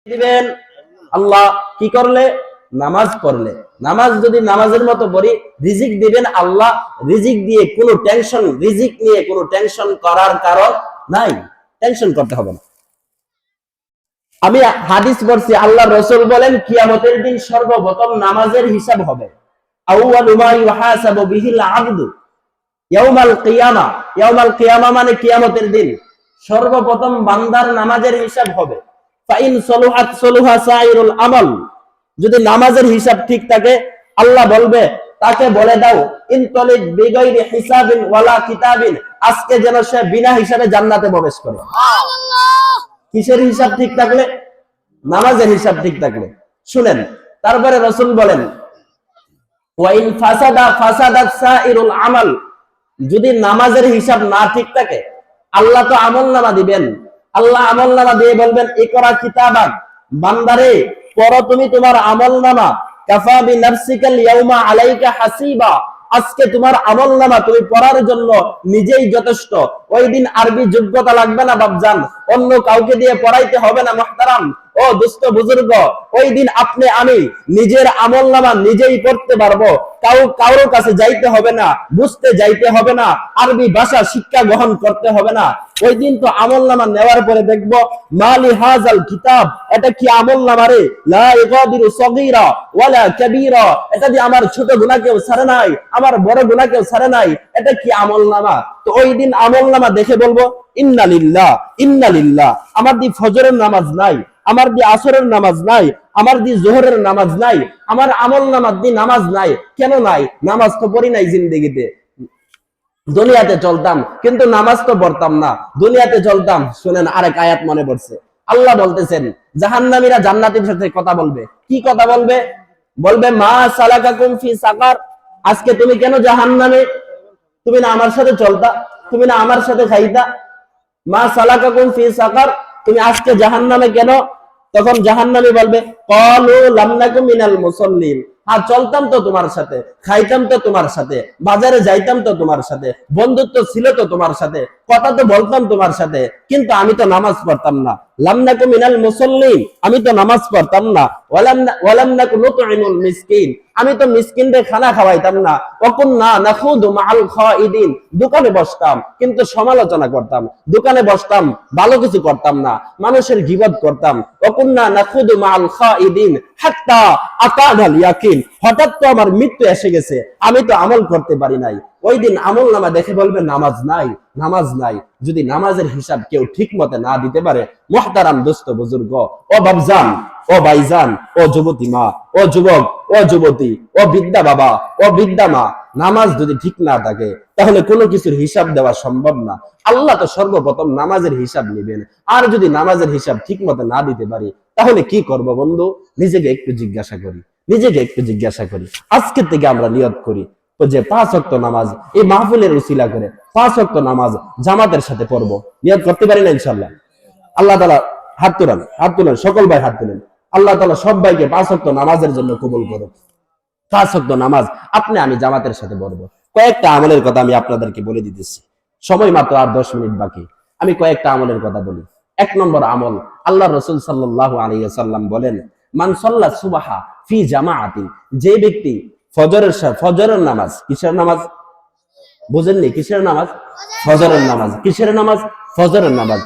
দিবেন আল্লাহ কি করলে? নামাজ পড়লে। নামাজ যদি নামাজের মতো পড়ি, রিজিক দিবেন আল্লাহ। রিজিক দিয়ে কোনো টেনশন, রিজিক নিয়ে কোনো টেনশন করার কারণ নাই, টেনশন করতে হবে না। আমি হাদিস পড়ছি, আল্লাহ রাসূল বলেন কিয়ামতের দিন সর্বপ্রথম নামাজের হিসাব হবে। আউয়ালু মা ইউহাসাবু বিহিল আবদু ইয়াউমাল কিয়ামা। ইয়াউমাল কিয়ামা মানে কিয়ামতের দিন সর্বপ্রথম বান্দার নামাজের হিসাব হবে। ফাইন সলুহাত সলুহা সাইরুল আমাল। যদি নামাজের হিসাব ঠিক থাকে, আল্লাহ বলবে তাকে বলে দাও ইনতালিক বিগাইরি হিসাবিন ওয়ালা কিতাবিন, আজকে যেন সে বিনা হিসাবে জান্নাতে প্রবেশ করে। সুবহানাল্লাহ। কিসের হিসাব ঠিক থাকলে? নামাজের হিসাব ঠিক থাকলে। শুনেন, তারপরে রাসূল বলেন ওয়াইন ফাসাদা ফাসাদাত সাইরুল আমাল। যদি নামাজের হিসাব না ঠিক থাকে, আল্লাহ তো আমলনামা দিবেন। আল্লাহ আমলনামা দিয়ে বলবেন ইকরা কিতাবাক, বান্দারে পড়ো তুমি তোমার আমলনামা। কাফা বিনাফসিকাল ইয়াউমা আলাইকা হাসিবা, আজকে তোমার আমলনামা তুমি পড়ার জন্য নিজেই যথেষ্ট। ওই দিন আরবি যোগ্যতা লাগবে না বাপজান, অন্য কাউকে দিয়ে পড়াইতে হবে না মুহতারাম ও দুস্থ বুজুর্গ। ওই দিন আপনি আমি নিজের আমলনামা নিজেই পড়তে পারবো, কারোর কাছে যাইতে হবে না, বুঝতে যাইতে হবে না, আরবি ভাষা শিক্ষা গ্রহণ করতে হবে না। ওই দিন তো আমলনামা নেওয়ার পরে দেখবো মালি হাজাল কিতাব, এটা কি আমলনামা রে? লা ইগাদিরু সগীরা ওয়ালা কাবীরা, এটা দিয়ে আমার ছোট গুনাহকেও ছাড়ে নাই, আমার বড় গুনাহকেও ছাড়ে নাই, এটা কি আমলনামা? তো ওই দিন আমলনামা দেখে বলবো ইন্না লিল্লাহ ইন্না লিল্লাহ। আমার দি ফজরের নামাজ নাই, আমার দি আসরের নামাজ নাই, আমার দি জোহরের নামাজ নাই, আমার আমলনামার দি নামাজ নাই। কেন নাই? নামাজ তো পড়ি নাই জিন্দেগিতে। দুনিয়াতে চলতাম কিন্তু নামাজ তো পড়তাম না, দুনিয়াতে চলতাম। শুনেন, আরেক আয়াত মনে পড়ছে। আল্লাহ বলতেছেন জাহান্নামীরা জান্নাতীর সাথে কথা বলবে। কি কথা বলবে? বলবে মা সালাকাকুম ফি সাকার, আজকে তুমি কেন জাহান্নামে? তুমি না আমার সাথে চলতা, তুমি না আমার সাথে খাইতা। মা সালাকাকুম ফি সাকার, তুমি আজকে জাহান্নামে কেন? তখন জাহান্নামী বলবে ক্বালু লাম নাকু মিনাল মুসাল্লিন, হ্যাঁ চলতাম তো তোমার সাথে, খাইতাম তো তোমার সাথে, বাজারে যাইতাম তো তোমার সাথে, বন্ধুত্ব ছিল তো তোমার সাথে, কথা তো বলতাম তোমার সাথে, কিন্তু আমি তো নামাজ পড়তাম না। লাম নাকু মিনাল মুসাল্লিন, আমি তো নামাজ পড়তাম না। ওয়ালাম নাকু নুতইমুল মিসকিন, আমি তো মিসকিনদের খানা খাওয়াইতাম না। ওয়াকুন্না নাখুদু মাআল খাইদিন, দোকানে বসতাম কিন্তু সমালোচনা করতাম, দোকানে বসতাম ভালো কিছু করতাম না, মানুষের গীবত করতাম। ওয়াকুন্না নাখুদু মাআল খাইদিন হাত্তা আতাদাল ইয়াকিন, হঠাৎ তো আমার মৃত্যু এসে গেছে, আমি তো আমল করতে পারি নাই। ওই দিন আমলনামা দেখে বলবে নামাজ নাই, নামাজ নাই। যদি নামাজের হিসাব কেউ ঠিক মতে না দিতে পারে, মুহতারাম দোস্ত বুজুর্গ, ও বাবজান, ও ভাইজান, ও যুবতী মা, ও যুবক, ও যুবতী, ও বিদ্যা বাবা, ও বিদ্যা মা, নামাজ যদি ঠিক না থাকে তাহলে কোনো কিছুর হিসাব দেওয়া সম্ভব না। আল্লাহ তো সর্বপ্রথম নামাজের হিসাব নেবেন। আর যদি নামাজের হিসাব ঠিক মতো না দিতে পারি তাহলে কি করব বন্ধু? নিজেকে একটু জিজ্ঞাসা করি, নিজেকে একটু জিজ্ঞাসা করি। আজকে থেকে আমরা নিয়ত করি যে 5 ওয়াক্ত নামাজ এই মাহফিলের উসিলা করে 5 ওয়াক্ত নামাজ জামাতের সাথে পড়বো। নিয়ত করতে পারি না ইনশাআল্লাহ? আল্লাহ তাআলা হাত তুলেন, হাত তুলেন, সকল ভাই হাত তুলেন। আল্লাহ তাআলা সবাইকে 5 ওয়াক্ত নামাজের জন্য কবুল করুন। 5 ওয়াক্ত নামাজ আপনি আমি জামাতের সাথে পড়বো। কয়েকটা আমলের কথা আমি আপনাদেরকে বলে দিতেছি, সময় মাত্র আর 10 মিনিট বাকি। আমি কয়েকটা আমলের কথা বলি। 1 নম্বর আমল, আল্লাহ রাসূল সাল্লাল্লাহু আলাইহি ওয়াসাল্লাম বলেন মান সাল্লা সুবহা ফি জামাআতিন, যে ব্যক্তি ফজরের নামাজ, কিসের নামাজ বুঝেননি? কিসের নামাজ? ফজরের নামাজ। কিসের নামাজ? ফজরের নামাজ।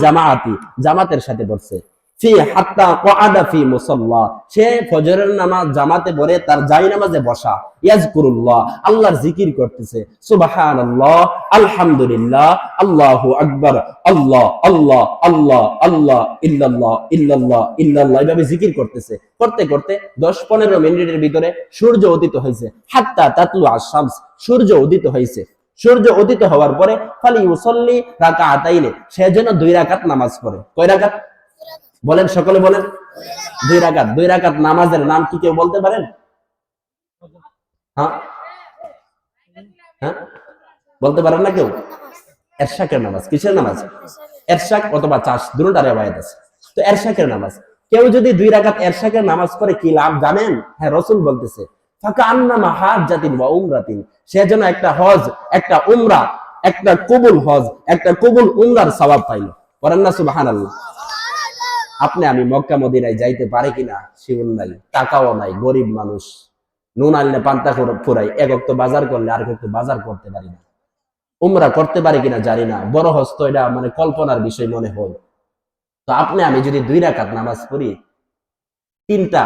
জামাআতি, জামাতের সাথে পড়ছে। ফি হাত্তা ক্বাদা ফি মুসাল্লা, সে ফজরের নামাজ জামাতে পড়ে তার জায়নামাজে বসা, ইয়াজকুরুল্লাহ, আল্লাহর জিকির করতেছে, সুবহানাল্লাহ, আলহামদুলিল্লাহ, আল্লাহু আকবার, আল্লাহ আল্লাহ আল্লাহ আল্লাহ, ইল্লাল্লাহ ইল্লাল্লাহ ইল্লাল্লাহ, এইভাবে জিকির করতেছে। করতে করতে 10-15 মিনিটের ভিতরে সূর্য উদিত হয়েছে। হাত্তা তাতলু আশ-শামস, সূর্য উদিত হয়েছে। সূর্য উদিত হওয়ার পরে ফালি ইউসাল্লি রাকাআতাইনি, সে যেন 2 রাকাত নামাজ পড়ে। কয় রাকাত বলেন? সকলে বলেন। 2 রাকাত। 2 রাকাত নামাজের নাম কি কেউ বলতে পারেন? হ্যাঁ হ্যাঁ, বলতে পারেন না কেউ? এরশাকের নামাজ। কিসের নামাজ? এরশাক অথবা চাষ, দুটোটার রিওয়ায়াত আছে। তো এরশাকের নামাজ, কেউ যদি 2 রাকাত এরশাকের নামাজ পড়ে কি লাভ জানেন? হ্যাঁ, রাসূল বলতেছে ফাকান্নামা হাজ্জাতিন ওয়া উমরাতিন, সে যেন একটা হজ, একটা উমরা, একটা কবুল হজ, একটা কবুল উমরার সওয়াব পাইল। করেন না সুবহানাল্লাহ? আপনি আমি মক্কা মদিনায় যাইতে পারি কিনা শিউর নাই, টাকাও নাই, গরিব মানুষ, নুন আনলে পান্তা ফুরাই, এক অক্ত বাজার করলে আর একটু বাজার করতে পারি না, উমরা করতে পারি কিনা জানি না, বড় হস্ত এটা মানে কল্পনার বিষয় মনে হয়। তো আপনি আমি যদি 2 রাকাত নামাজ পড়ি, 3টা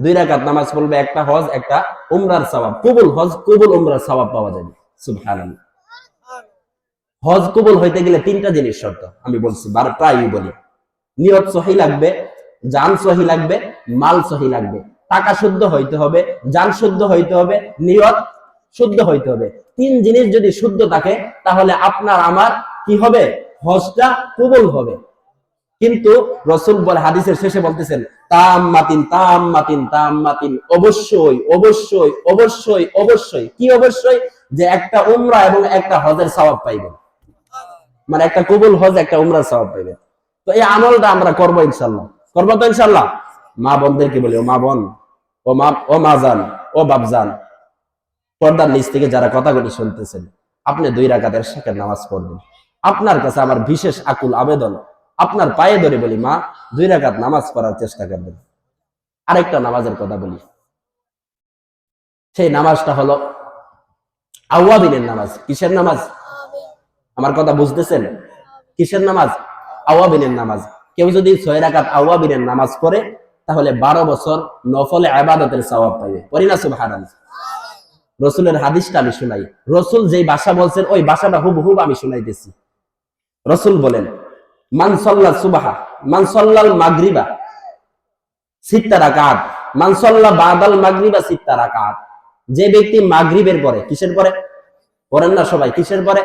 2 রাকাত নামাজ পড়বে, একটা হজ একটা উমরার সওয়াব, কবুল হজ কবুল উমরার সওয়াব পাওয়া যাবে। সুবহানাল্লাহ। হজ কবুল হইতে গেলে 3টা জিনিস শর্ত, আমি বলছি প্রায়ই বলি। নিয়ত সহি লাগবে, জান সহি লাগবে, মাল সহি লাগবে। টাকা শুদ্ধ হইতে হবে, জান শুদ্ধ হইতে হবে, নিয়ত শুদ্ধ হইতে হবে। 3 জিনিস যদি শুদ্ধ থাকে তাহলে আপনার আমার কি হবে? হজটা কবুল হবে। কিন্তু রাসূল বলে, হাদিসের শেষে বলতেছেন তাম্মাতিন তাম্মাতিন তাম্মাতিন, অবশ্যই অবশ্যই অবশ্যই অবশ্যই। কি অবশ্যই? যে একটা উমরা এবং একটা হজের সওয়াব পাইবেন, মানে একটা কবুল হজ একটা উমরার সওয়াব পাইবেন। তো এই আমলটা আমরা করবো ইনশাআল্লাহ, করবো তো ইনশাআল্লাহ। মা বোনদেরকে বলি, ও মা বোন, ও মা জান, ও বাপ জান, পর্দার নিচ থেকে যারা কথাগুলি শুনতেছেন, আপনি 2 রাকাতের সাথে নামাজ পড়বেন। আপনার কাছে আমার বিশেষ আকুল আবেদন, আপনার পায়ে ধরে বলি, মা 2 রাকাত নামাজ পড়ার চেষ্টা করবেন। আরেকটা নামাজের কথা বলি, সেই নামাজটা হলো আওয়াবিনের নামাজ। কিসের নামাজ? আমার কথা বুঝতেছেন? কিসের নামাজ? আওয়াবিনের নামাজ। কেউ যদি 6 রাকাত আওয়াবিনের নামাজ পড়ে তাহলে 12 বছর নফলে ইবাদতের সওয়াব পাবে। পড়ি না সুবহানাল্লাহ। রাসূলের হাদিসটা আমি শুনাই, রাসূল যেই ভাষা বলছেন ওই ভাষাটা হুবহু আমি শুনাইতেছি। রাসূল বলেন, মান সাল্লা সুবহা, মান সাল্লাল মাগরিবা 6 রাকাত, মান সাল্লা বাদাল মাগরিবা 6 রাকাত। যে ব্যক্তি মাগরিবের পরে, কিসের পরে পড়েন না সবাই, কিসের পরে?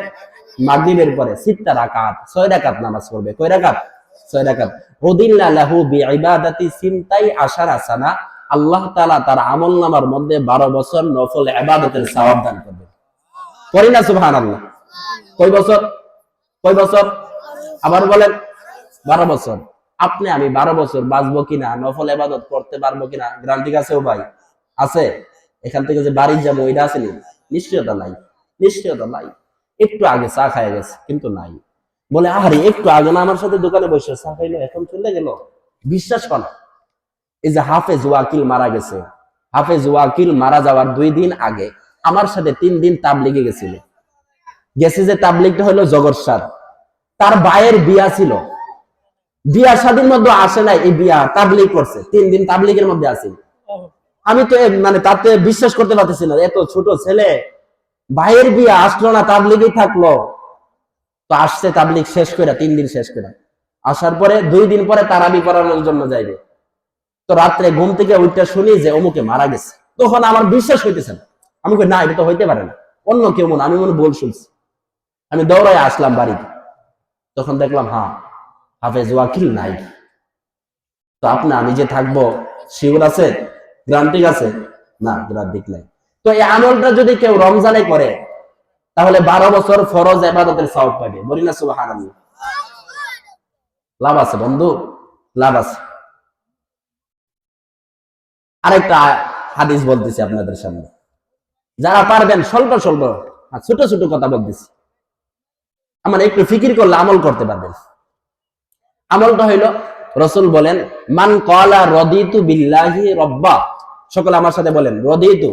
মাগরিবের পরে 6 রাকাত, 6 রাকাত নামাজ পড়বে। কয় রাকাত? 6 রাকাত। উদিল্লা লাহু বিইবাদাতি সিনতাই আশারা সানা, আল্লাহ তাআলা তার আমলনামার মধ্যে 12 বছর নফল ইবাদতের সওয়াব দান করবেন। পড়ি না সুবহানাল্লাহ। কয় বছর? কয় বছর? আবার বলেন, 12 বছর। আপনি আমি 12 বছর বাঁচবো কিনা, নফল ইবাদত করতে পারবো কিনা গ্যারান্টি আছে? ও ভাই আছে? এখান থেকে যে বাড়ি যাবো এটা আছে নি? নিশ্চয়তা নাই, নিশ্চয়তা নাই। একটু আগে চা খায় গেছে কিন্তু নাই, বলে আহারে একটু আগে না আমার সাথে দোকানে বসে চা খাইলো, এখন চলে গেল। বিশ্বাস কর, এই যে হাফেজ ওয়াকিল মারা গেছে, হাফেজ ওয়াকিল মারা যাওয়ার 2 দিন আগে আমার সাথে 3 দিন তাবলিগে গেছিল। গেছে যে তাবলিগটা হলো জগৎসার, তার ভাইয়ের বিয়া ছিল, বিয়া শাদীর মধ্যে আসে নাই, এই বিয়া তাবলিগ করছে, 3 দিন তাবলিগের মধ্যে আছে। আমি তো মানে তাতে বিশ্বাস করতে পারতেছি না, এত ছোট ছেলে ভাইয়ের বিয়া আসলো না, তাবলিগই থাকলো। তো আসছে তাবলিগ শেষ করে, 3 দিন শেষ করে আসার পরে 2 দিন পরে তারাবি পড়ানোর জন্য যাইবে। তো রাত্রে ঘুম থেকে উঠতে শুনি যে অমুকে মারা গেছে। তখন আমার বিশ্বাস হইতেছে না, আমি কই না এটা তো হইতে পারে না, অন্য কেউ মনে, আমি মনে ভুল শুনছি। আমি দৌড়ায় আসলাম বাড়িতে, তখন দেখলাম হ্যাঁ হাফেজ ওয়াকিল নাই। তো আপনি আমি যে থাকবো শিওর আছে? গ্যারান্টি আছে? না, গ্যারান্টি নাই। তো এই আমলটা যদি কেউ রমজানে করে তাহলে 12 বছর ফরজ ইবাদতের সওয়াব পাবে। বলি না সুবহানাল্লাহ। লাভ আছে বন্ধু, লাভ আছে। আরেকটা হাদিস বলতেছি আপনাদের সামনে, যারা পারবেন স্বল্প স্বল্প ছোট ছোট কথা বলতেছি, আমার একটু ফিকির করলে আমল করতে পারবেন। আমলটা হইল, রাসূল বলেন, মান ক্বালা রাদিতু বিল্লাহি রাব্বা, সকলে আমার সাথে বলেন, রাদিতু,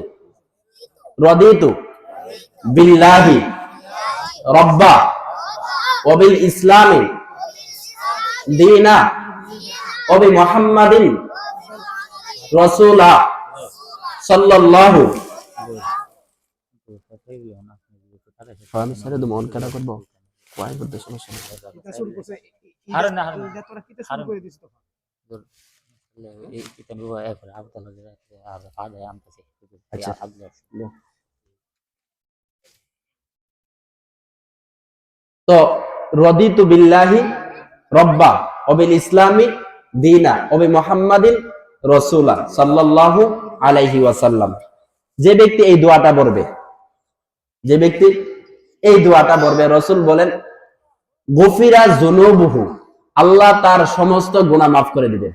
রাদিতু বিল্লাহি রাব্বা ওয়া বিল ইসলামি দীনা ওয়া বি মুহাম্মাদিন রাসূলা সাল্লাল্লাহু। আমি ছেড়ে দেবো, মন কাটা করবো, কয় করতে সমস্যা নেই। তো রাদিতু বিল্লাহি রাব্বা ওয়া বিল ইসলামি দীনা ওয়া বি মুহাম্মাদিন রাসূলা সাল্লাল্লাহু আলাইহি ওয়াসাল্লাম। যে ব্যক্তি এই দোয়াটা পড়বে, যে ব্যক্তি এই দোয়াটা পড়বে, রাসূল বলেন গফিরা যুনুবুহু, আল্লাহ তার সমস্ত গুনাহ মাফ করে দিবেন।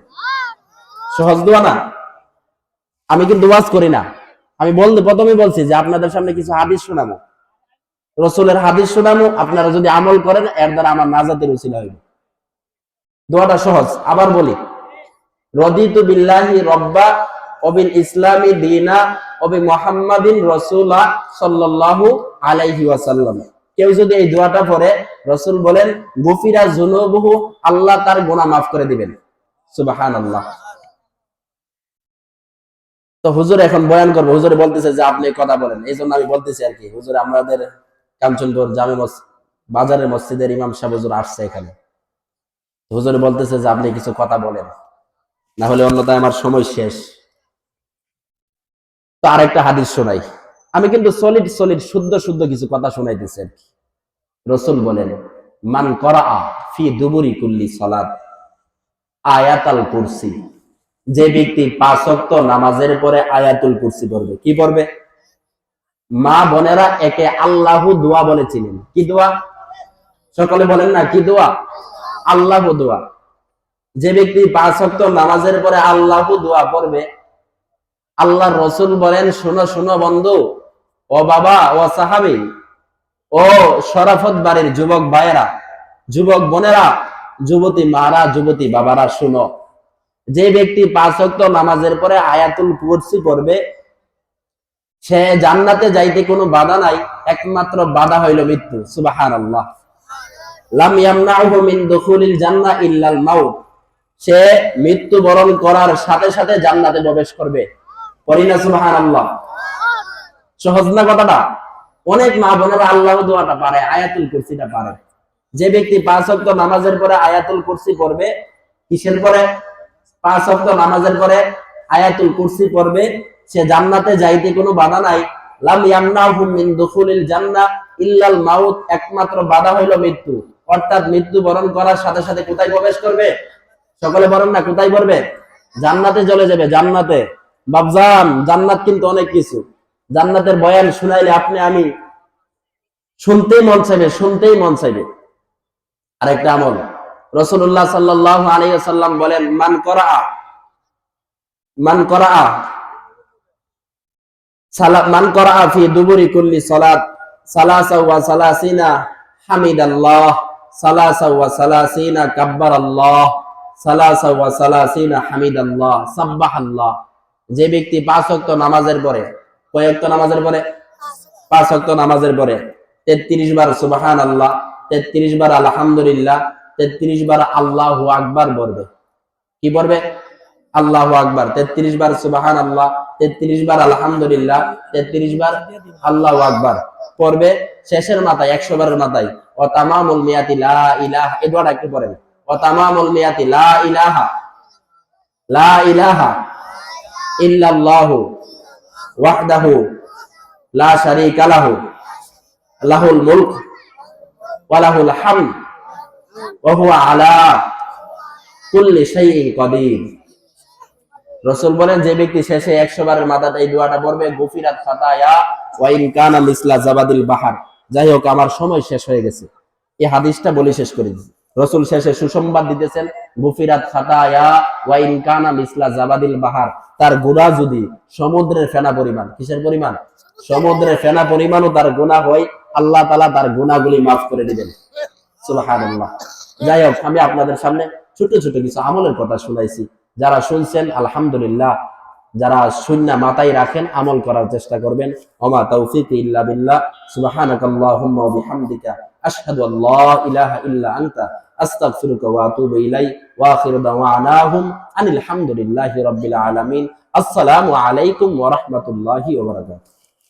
সহজ দোয়া না? আমি কিন্তু ওয়াজ করি না, আমি প্রথমে বলছি যে আপনাদের সামনে কিছু হাদিস শোনাবো, রাসূলের হাদিস শোনাবো, আপনারা যদি আমল করেন এর দ্বারা আমার নাজাতের উসিলা হইবে। দোয়াটা সহজ, আবার বলি, রদিতু বিল্লাহি রব্বা ওয়া বিল ইসলামি দীনা ওয়া বি মুহাম্মাদিন রাসূলা সাল্লাল্লাহু আলাইহি ওয়াসাল্লাম। কেউ যদি এই দোয়াটা পড়ে, রাসূল বলেন গুফিরা যুনুবুহু, আল্লাহ তার গুনাহ মাফ করে দিবেন। সুবহানাল্লাহ। তো হুজুর এখন বয়ান করবো, হুজুরে বলতেছে যে আপনি কথা বলেন, এই জন্য আমি বলতেছি আর কি। হুজুর আমাদের কাঞ্চনপুর জামে বাজারের মসজিদের ইমাম সাহেব হুজুর আসছে এখানে, হুজুরে বলতেছে যে আপনি কিছু কথা বলেন, না হলে অন্যথায় আমার সময় শেষ। তো আরেকটা হাদিস শোনাই, আমি কিন্তু সলিড শুদ্ধ শুদ্ধ কিছু কথা শোনাইতেছি আর কি। রাসূল বলেন মান করাআ ফি দুবুরি কুল্লি সালাত আয়াতাল কুরসি, যে ব্যক্তি 5 ওয়াক্ত নামাজের পরে আয়াতুল কুরসি পড়বে। কি পড়বে? মা বোনেরা, একে আল্লাহু দোয়া বলেছিলেন। কি দোয়া? সকলে বলেন না, কি দোয়া? আল্লাহু দোয়া। যে ব্যক্তি 5 ওয়াক্ত নামাজের পরে আল্লাহু দোয়া পড়বে, আল্লাহর রাসূল বলেন শোনো শোনো বন্ধু, ও বাবা, ও সাহাবী, ও শরাফত বাড়ির যুবক ভাইয়েরা, যুবক বোনেরা, যুবতী মারা, যুবতী বাবারা, শুনো, যে ব্যক্তি 5 ওয়াক্ত নামাজের পরে আয়াতুল কুরসি পড়বে, সে জান্নাতে যাইতে কোনো বাধা নাই, একমাত্র বাধা হইল মৃত্যু। সুবহানাল্লাহ। লাম ইয়ামনাহু মিন দুখুলিল জান্নাহ ইল্লাল মাউত, সে মৃত্যু বরণ করার সাথে সাথে জান্নাতে প্রবেশ করবে। পড়ি না সুবহানাল্লাহ? সহজ না কথাটা? অনেক মা বোনেরা আল্লাহ দোয়াটা পারে, আয়াতুল কুরসিটা পারে। যে ব্যক্তি 5 ওয়াক্ত নামাজের পরে আয়াতুল কুরসি পড়বে, কিসের পরে? 5 ওয়াক্ত নামাজের পরে আয়াতুল কুরসি পড়বে, সে জান্নাতে যাইতে কোনো বাধা নাই। লাম ইয়ামনাহু মিন দুখুলিল জান্নাহ ইল্লাল মাউত, একমাত্র বাধা হইল মৃত্যু। অর্থাৎ মৃত্যু বরণ করার সাথে সাথে কোথায় প্রবেশ করবে? সকলে বলেন না, কোথায় পড়বে? জান্নাতে চলে যাবে। জান্নাতে বাবজান, জান্নাত কিন্তু অনেক কিছু। জান্নাতের বয়ান শুনাইলে আপনি আমি শুনতেই মন চাইবে, শুনতেই মন চাইবে। আরেকটা আমল, রাসূলুল্লাহ সাল্লাল্লাহু আলাইহি ওয়াসাল্লাম বলেন মান করাআ ফি দুবুরি কুল্লি সালাত সালাসা ওয়া সালাসিনা হামিদাল্লাহ, সালাসা ওয়া সালাসিনা কাব্বারাল্লাহ, সালাসা ওয়া সালাসিনা হামিদাল্লাহ, সাব্বাহাল্লাহ। যে ব্যক্তি 5 ওয়াক্ত নামাজের পরে, কয় ওয়াক্ত নামাজের পরে? 5 ওয়াক্ত নামাজের পরে 33 বার সুবহানাল্লাহ, 33 বার আলহামদুলিল্লাহ, 33 বার আল্লাহু আকবার পড়বে। কি পড়বে? আল্লাহু আকবার। 33 বার সুবহানাল্লাহ, 33 বার আলহামদুলিল্লাহ, 33 বার আল্লাহু আকবার পড়বে। শেষের মাথায় 100 বারের মাথায় ও তামামুল মিয়াতি লা ইলাহা, এই দোয়াটা একটু পড়েন। ও তামামুল মিয়াতি লা ইলাহা ইল্লাল্লাহু ওয়াহদাহু লা শারীকা লাহু লাহুল মুলক ওয়া লাহুল হামদ ওয়া হুয়া আলা কুল্লি শাইইন কাদির। রাসূল বলেন যে ব্যক্তি শেষে 100 বারের মাথায় এই দোয়াটা পড়বে, গুফিরাত খাতায়া ওয়া ইন কানা মিসলা জাবাদিল বাহার। যাই হোক, আমার সময় শেষ হয়ে গেছে, এই হাদিসটা বলে শেষ করে দিই। রাসূল শেষে সুসংবাদ দিতেছেন, গুফিরাত খাতায়া ওয়া ইন কানা মিসলা জাবাদিল বাহার, তার গুনাহ যদি সমুদ্রের ফেনা পরিমাণ, কিসের পরিমাণ? সমুদ্রের ফেনা পরিমাণও তার গুনাহ হয়, আল্লাহ তাআলা তার গুনাহগুলি মাফ করে দিবেন। সুবহানাল্লাহ। যাই হোক, আমি আপনাদের সামনে ছোট ছোট কিছু আমলের কথা শুনাইছি। যারা শুনছেন আলহামদুলিল্লাহ, যারা সুন্নাহ মাথায় রাখেন আমল করার চেষ্টা করবেন। ওমা তাওফীকি ইল্লা বিল্লাহ। সুবহানাকাল্লাহুম্মা ওয়া বিহামদিকা আশহাদু আল্লা ইলাহা ইল্লা আনতা আস্তাগফিরুকা ওয়া আতুবু ইলাইক ওয়া আখিরু দাওয়ানাহুম আনিল হামদুলিল্লাহি রাব্বিল আলামিন। আসসালামু আলাইকুম ওয়া রাহমাতুল্লাহি ওয়া বারাকাতুহু।